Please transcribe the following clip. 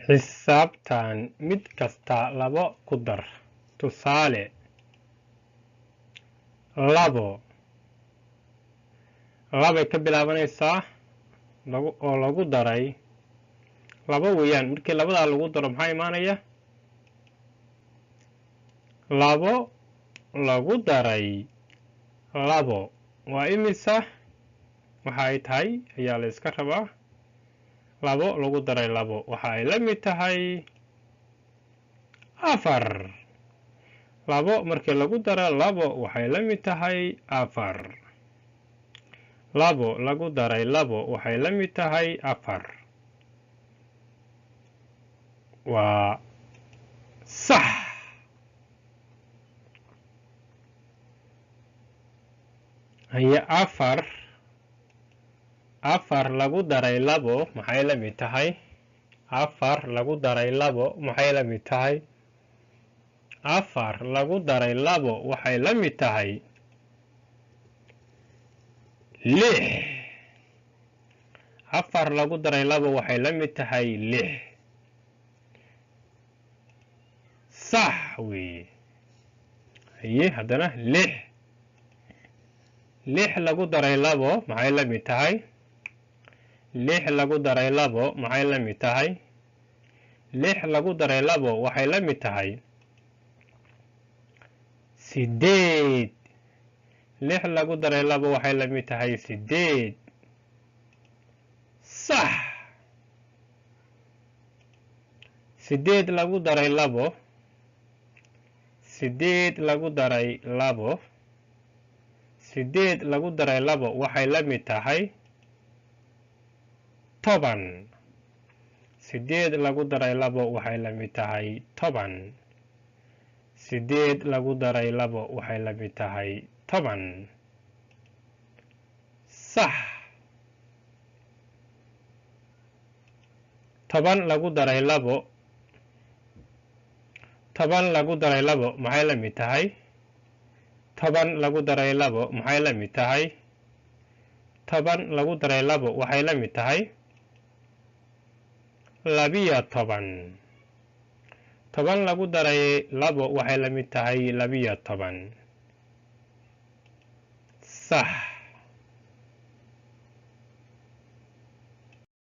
Xisabtaan mid kasta labo kudar. Tusaale labo labay ka bilaabanaysaa oo lagu daray labo weeyaan. Markii labada lagu daro maxaa imaanaya? Labo lagu daray labo waa imisa? waxa ay tahay ayaa la iska rabaa. labo lagu daray labo waxa ay la mid tahay 4. labo markii lagu daro labo waxay la mid tahay 4. labo lagu daray labo waxay la mid tahay 4. waa sax. haya 4 lagu daray labo maxay la mid tahay? 4 lagu daray labo maxay la mid tahay? 4 lagu daray labo waxay la mid tahay 6. 4 lagu daray labo waxay la mid tahay 6. sax weeye. haye haddana 6 lagu daray labo maxay la mid tahay? 6 lagu daray labo maxay la mid tahay? 6 lagu daray labo waxay la mid tahay 8. 6 lagu daray labo waxay la mid tahay 8. sax. 8 lagu daray labo 8 lagu daray labo 8 lagu daray labo waxay la mid tahay 10. 8 lagu daray labo waxay la mid tahay 10. 8 lagu daray labo waxay la mid tahay 10. sax. 10 lagu daray labo 10 lagu daray labo maxay la mid tahay? 10 lagu daray labo maxay la mid tahay? 10 lagu daray labo waxay la mid tahay 12. 10 lagu daray labo waxay la mid tahay 12. sax.